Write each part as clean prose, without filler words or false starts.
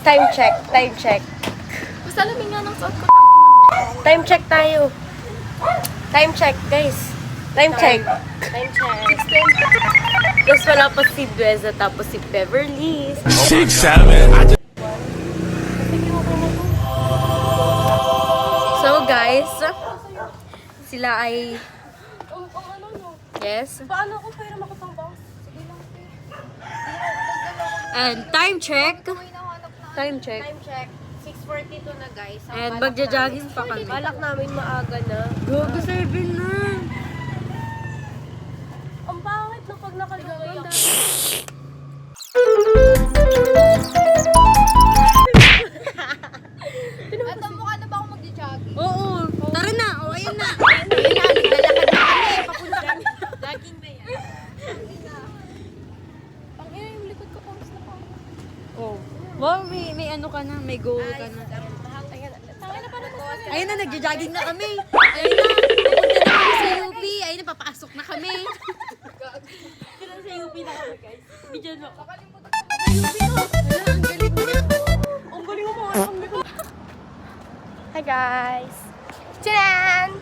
Time check, time check. Basta alamin nga ng suot ko. Time check tayo. Time check, guys. Time check. Time check. 6:10. Tapos wala pa si Dweza, tapos si Beverly. 6, 7. So, guys, sila ay... Yes. Paano kung pwede makapang bounce? Sige lang. And time check. Time check. Time check. 6:42 na guys. And magja-jogging pa kami. Balak namin maaga na. Gogo 7 na. Ang pangit na pag nakalagay ako. At ang mukha na ba ako magja-jogging? Oo. Tara na. O, ayun na. Ayun na, naglalakad na kami. Papunta kami. Jogging na yan. Ang ina yung likod ko pang na pang. Oh. Wow, may ano ka na. May goal ka na. Tangin na pala to. Ayun na, nagja-jogging na kami. Ayun na. Pupunta na kami sa UP. Ayun na, papasok na kami. Sa UP na kami guys. Bidyan mo. Nakalimutan ko. Wala, ang galing mo. Ang galing mo mga. Hi guys! Tiyan!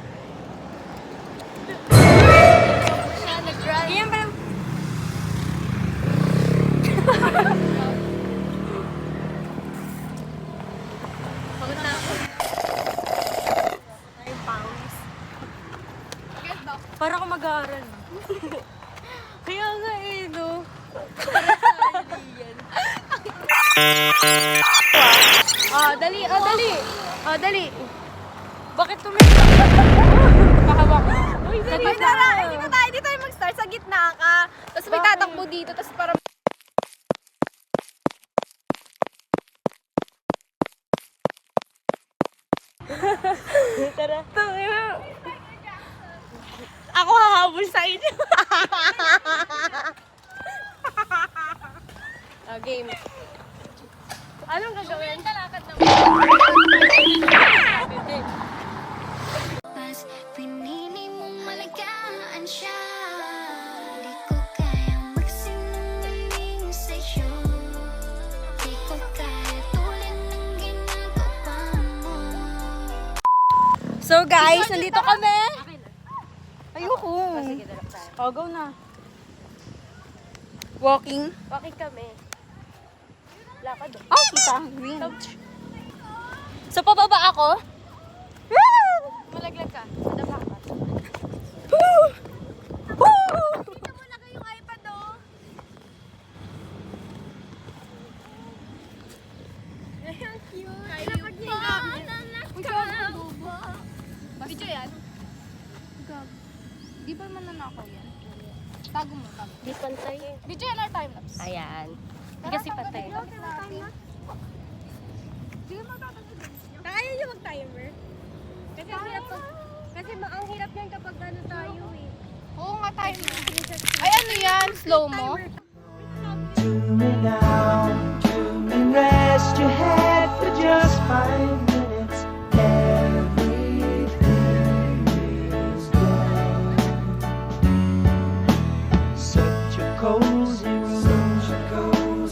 Siya nag-run. Ganyan pa lang. Pagod na ako. 9 pounds. Para ako mag-aaral. Kaya nga eh, no? Dali, dali. Dali. Bakit tumira? Pakawak. Uy, dali hindi na. hindi tayo mag-start sa gitna ka. Tapos may tatakbo dito, tapos parang Tara. ako hahabol sa inyo. Game. Anong gagawin? Talakad na. Mas pinili mong malagaan siya. Di ko kayang magsinungaling sa'yo. Di ko kaya tulad ng ginagawa mo. So guys, nandito kami. Ayoko. Sige, dalap tayo. Oh, go na. Walking. Bakit kami? Lakad doon. Oh, kita. Green. So, pababa ako. Malaglag ka. Sadapa ka. Dito mo na kayong iPad oh. Ang cute. Kaya video yan? Gag. Di ba mananakaw yan? Tago mo, tago. Di pantay. Video yan or timelapse? Ayan. Hindi kasi patay. Kaya nyo mag-timer? Kasi ang hirap kasi ang hirap yan kapag ano tayo eh. Oo nga, timer. Ay ano yan? Slow mo? Tune me now, tune and rest your head for just 5 minutes. Everything is done. Such a cozy room,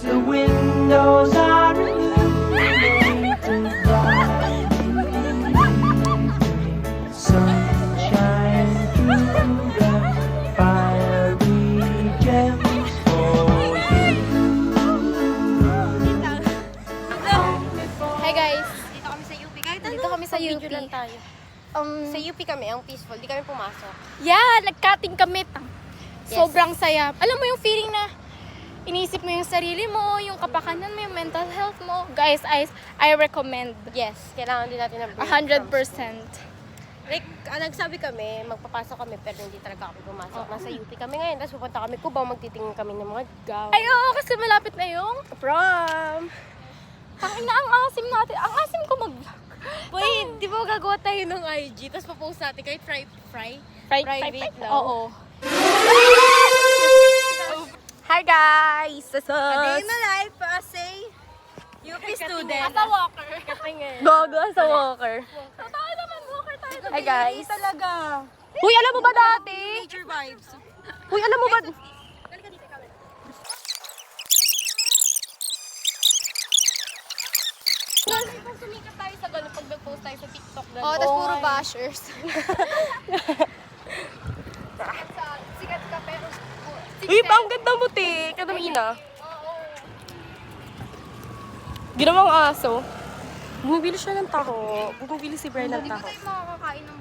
the windows are illuminated by sunshine through the fiery gems for you. Hi guys! Dito kami sa UP. Kahit dito kami sa UP. lang tayo. Sa UP kami, ang peaceful. Di kami pumasok. Yeah, nag-cutting kami. Sobrang saya. Alam mo yung feeling na iniisip mo yung sarili mo, yung kapakanan mo, yung mental health mo. Guys, I recommend. Yes, kailangan din natin ng break. 100%. Like, nagsabi kami, magpapasok kami, pero hindi talaga kami pumasok. Nasa UP kami ngayon, tapos pupunta kami Cubao, magtitingin kami ng mga gown. Ay, oo, kasi malapit na yung Prom! tangin na ang asim natin. Ang asim ko Wait, di ba gagawa tayo ng IG, tapos papost natin kahit private lang. Oo. Hi guys! A day in my life, say, UP student. As a walker. Gogo sa walker. Totoo naman, walker tayo. Hi guys! Talaga. Uy, alam mo ba dati? Nature vibes. Uy, alam mo ba? mag-post tayo sa TikTok. Ganun. Oh, tapos puro bashers. Sikat ka pero... Uy, pa, ang ganda mo, te. Kadamina. Ginawang aso. Bumibili siya ng taho. Bumibili si Brian ng Hindi ko taho. tayo makakakain ng...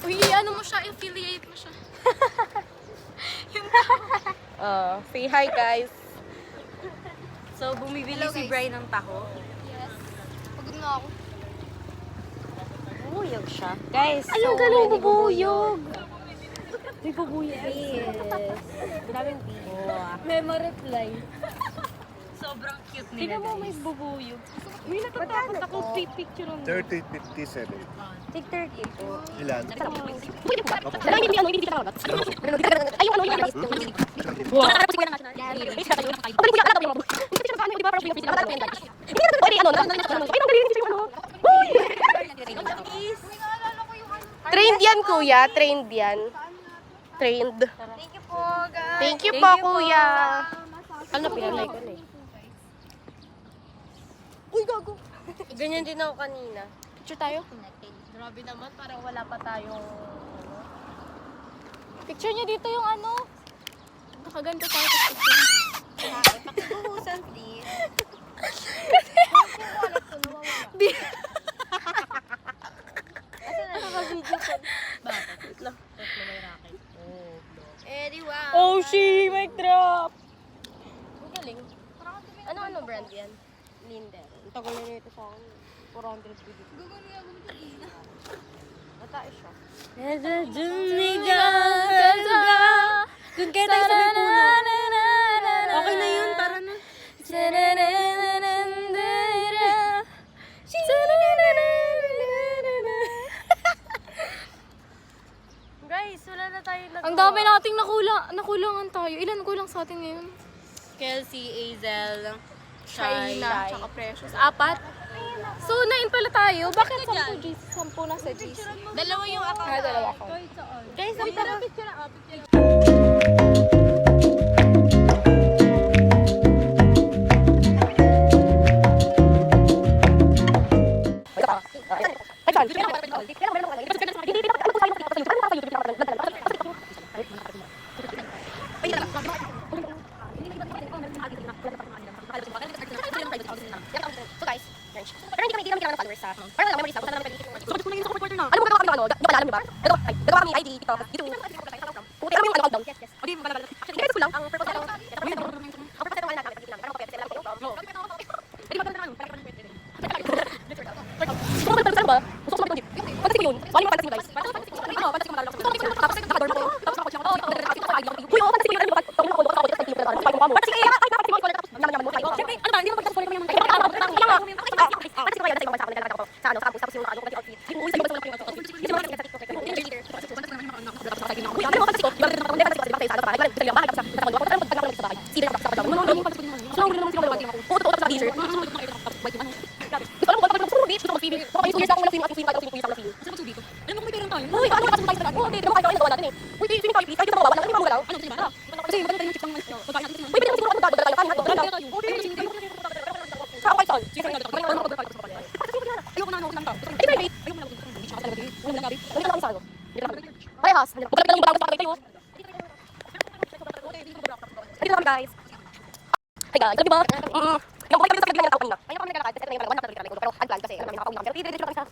Uy, ano mo siya, affiliate mo siya. Say hi, guys. So, bumibili Hello, si guys. Brian ng taho. Yes. Pagod na ako. Bubuyog siya. Guys, Ay, ang galing bubuyog. May bubuyog. Yes. Daming Memory reply. Sobrang cute nila. Tingnan mo, may bubuyog. Uy, natatakot ako. Picture mo. 3057. Take 30 po. Ilan? Trained yan, kuya. Trained yan. Trained. Thank you po, guys. Thank you po, kuya. Ano, pinalay ko na eh. Uy, gago. Ganyan din ako kanina. Picture tayo? Grabe naman, parang wala pa tayong... Picture niya dito yung ano. Nakaganda tayo sa picture. Pakibuhusan, please. Anyway. Oh, she! Mic drop! Ang galing. Ano brand yan? Linder. Ang tagal na nito sa akin. 400 video. Matae siya. Doon kayo tayo sa may puno. Okay na yun, tara na. Guys, wala na tayo nagawa. Ang dami nating nakulangan tayo. Ilan kulang sa atin ngayon? Kelsey, Azel, Shaina, tsaka Precious. 4. So, 9 pala tayo. Bakit 10 GC? 10 na sa GC. Dalawa yung account. Dalawa ko. Guys, ang tara. So guys, pero hindi kami ng followers sa parang lang memories lang. Ano mo gagawa kami ng ano? Di ba alam niyo ba? Nagawa kami ID, TikTok, YouTube. Puti kami yung ano countdown. Yes. O di ba actually guys ko lang ang purpose ng ang purpose ng natin natin lang. Parang pwede lang kayo. Di ba naman? Saan ba? Gusto ko sabihin ko dito. Fantasy ko yun. Wala yung fantasy mo guys. Ano, fantasy ko malalo. Tapos nakadorm ko. Tapos ako siya. Uy, oh, fantasy ko yun. Fantasy ko yun. Naman mo kayo. Siyempre, ano ba? Hindi mo pagkatapos ko yung fantasy ko yun. Sa ano, tapos yung ano, kasi outfit. Yung uwi sa iba sa outfit. Hindi mo sa TikTok. Uy, ano mo fantasy ko? Di ba rin naman fantasy ko? Di ba sa bahay? Gusto niyo bahay sa tatakbo. Ano pag pagkakaroon sa bahay? Sila sa tatakbo. Ano yung fantasy ko? Ano yung fantasy ko? Photo sa teaser. Gusto alam ko pag gusto mo beach, gusto mo swimming. Gusto ko yung ako ng swimming, ako swimming sa film. Gusto mo dito? Alam mo kung may pera tayo. Uy, ano ka sa tayo? Oh, hindi mo kayo ito natin eh. Uy, swimming tayo please. Ay, dito mawawala. Hindi mo mawala. Ano swimming ba? Kasi maganda yung chip ng pagkain natin. Uy, pwede siguro ako dito tayo. Kain tayo. Oh, di swimming tayo. Sa ako saan? Swimming tayo. Ano ko ba tayo? Ayoko na ano lang tao. Ay, private. Ayoko na ako beach ako talaga. Ano na gabi? Ano lang sa ano? Parehas. Magkalabi lang yung bago sa kayo. Dito kami guys. Hey guys, alam niyo ba? Yung buhay kami sa pagbibilang ng tao kanina. Ayun kami naglalakad. Kasi naman na pero unplanned kasi alam namin nakapagod namin. Pero dito kami sa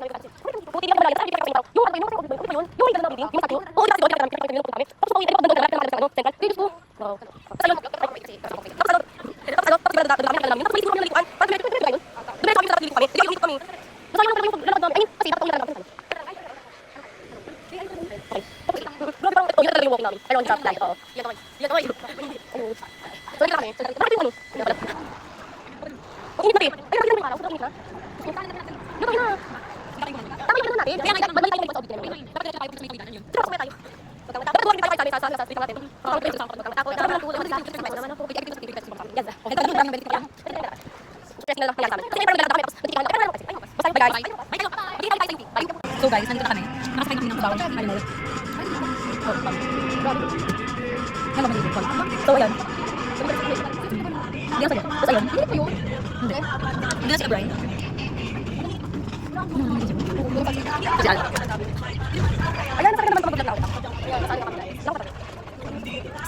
buti lang malalim. Sabi ko yung yung ganda ng building, yung statue. Oo, yung statue namin pinapakita kami. Tapos po ito pag naglalakad kami sa central. Dito po. Wow. Tapos ano? Tapos kami namin. Tapos may kami nalikuan. Tapos may yun. Diretso kami sa pagbibilang kami. Hindi kami. Masaya lang yung lalakad namin. I mean, kasi dapat ulan namin. Grabe bang ito, yun talaga yung walking namin. Pero on drop light, oo. Yan kami. So, yun kami. Bakit yung ano? Ang init natin. Ay, nakita namin yung araw. Ang init na. Yun tayo na. Tama yung ano natin. Kaya nga, babalik tayo ng audit namin. Dapat tayo sa may kabinan yun. Sino may tayo? Dapat huwag tayo sa street natin. Dapat tayo sa naman ako. Kaya dito sa TV kasi pang yes. Okay, dito lang balik tayo. Stress na lang kaya sa amin. Kasi may problema kami tapos hindi ka na kasi. Basta yung bagay. So guys, nandito na kami. Nakasakay kami ng bawang animal. So ayan. Hindi ako sa'yo. Tapos ayun. Hindi po yun. Hindi. Hindi na si Brian. Ayan, sa akin naman ito mag-vlog na ako. Ayan, saan ka kami? Lang pa.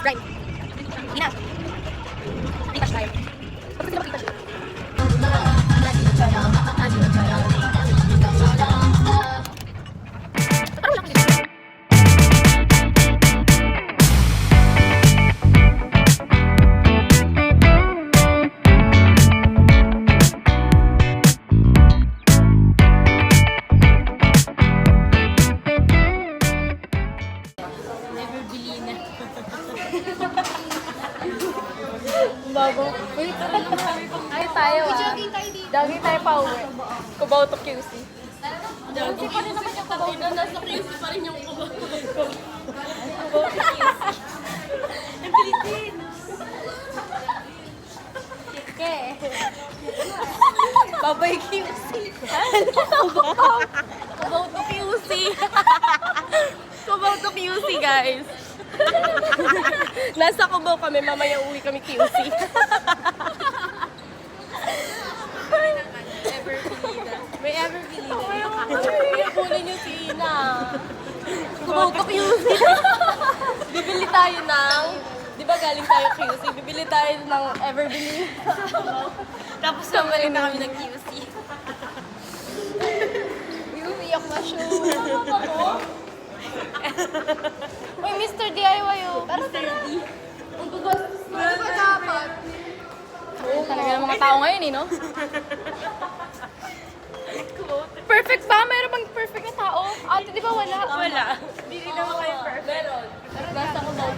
Right. Ina. Tita tayo. Tapos sila tita. Bago. Wait, ay tayo Jogging tayo pa uwi. Cubao to QC. Jogging pa rin naman yung katina. Nasa QC pa rin yung kubo. Babay QC. Cubao to QC. Cubao to QC, guys. Nasa Cubao kami, mamaya uwi kami QC. May ever believe. Kunin niyo si Ina. Cubao to QC. Bibili tayo ng, di ba galing tayo QC, bibili tayo ng ever believe. Tapos naman na kami ng QC. Umiyak na siya. Uy, Mr. DIY oh. Mr. D. Ang gugastos mo. Ano ba dapat? Oo, talaga ng mga tao ngayon eh, no? Perfect ba? Mayroon bang perfect na tao? Ate, di ba wala? Wala. Hindi rin naman kayo perfect. Meron. Nasa Cubao.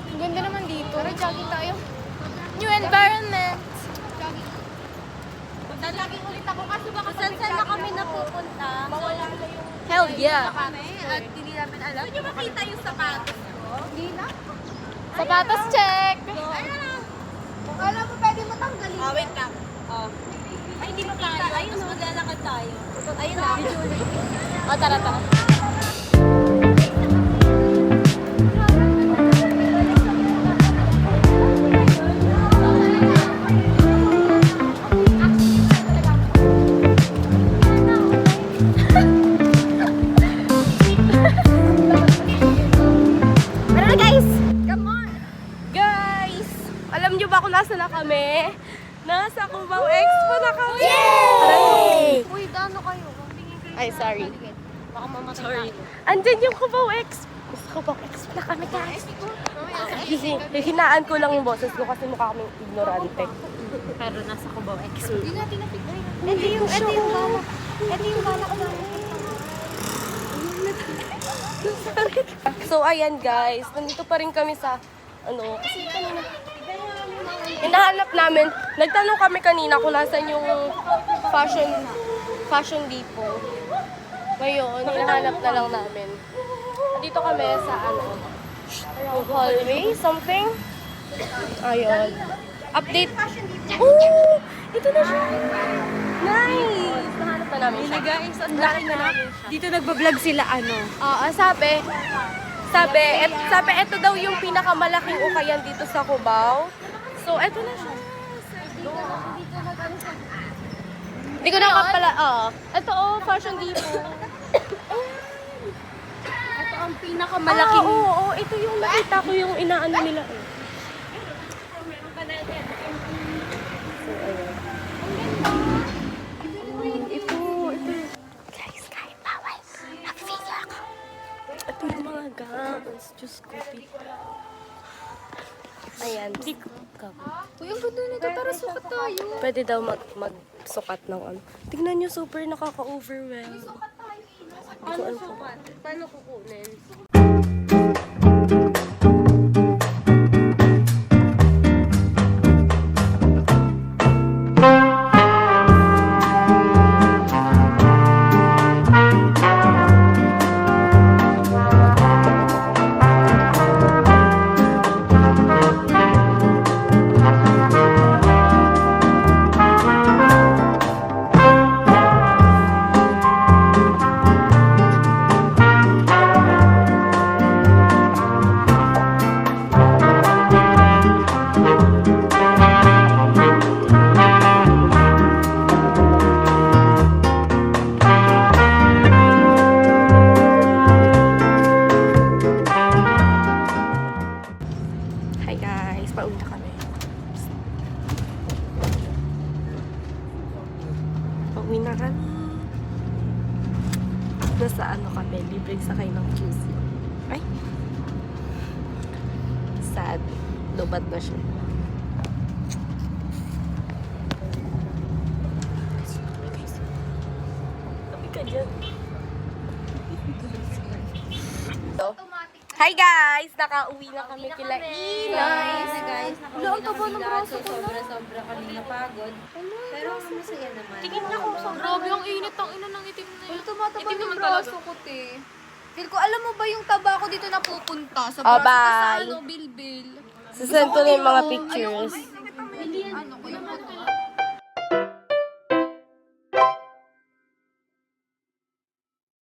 Ang ganda naman dito. Tara, jogging tayo. New environment. Laging ulit ako kasi baka saan na kami napupunta. Mawala na yung Hell yeah. kami at hindi namin alam. Gusto nyo makita yung sapatos ko? Hindi na. Sapatos check. Ayun na. Kung alam mo, pwede mo tanggalin. Wait lang. Ay, hindi makita. Ayun, mas maglalakad tayo. Ayun na. O, tara, tara. Guys! Alam niyo ba kung nasa na kami? Nasa Cubao Expo na kami! Uy, dano kayo? Ay, sorry. Baka mamatay Sorry. Andyan yung Cubao Expo. Cubao Expo na kami, guys. Hinaan ko lang yung boses ko kasi mukha kaming ignorante. Pero nasa Cubao Expo. Hindi natin napigay. Ito yung bala. Ito yung bala ko lang. So, ayan guys. Nandito pa rin kami sa, kasi kanina, hinahanap namin, nagtanong kami kanina kung nasan yung fashion depot. Ngayon, hinahanap na lang namin. Dito kami sa, hallway, something. Ayun. Update. Oh! Ito na siya. Nice! Nahanap na namin siya. Guys, ang laki na namin siya. Dito nagbablog sila Sabi, ito daw yung pinakamalaking ukayan dito sa Cubao. So, ito na siya. Hindi ko na pala, ito fashion depot. Ito ang pinakamalaking. Oo, ito yung nakita ko yung inaano nila eh. Ito. Guys, kahit bawal. Nag-video ako. Ito yung mga gowns. Diyos ko, ayan. Uy, ang ganda nito. Tara, sukat tayo. Pwede daw magsukat ng ano. Tignan nyo, super nakaka-overwhelm. Hindi ko alam kung paano kukunin. magsakay ng QC. Ay. Sad. Lubat na siya. Tabi ka dyan. Hi guys! Nakauwi na kami kila Ina. guys. Lo, ang taba ng braso ko na. Sobra kami napagod. Pero masaya naman. Tingin niya kung sa Grabe, ang init ang ina ng itim na yun. Tumataba Itim yung naman braso talaga. ko, te. Feel ko, alam mo ba yung taba ko dito napupunta? Sa Oh, braso ko sa bye. ano, bilbil. Sasend ko na yung mga pictures. Ano ko yung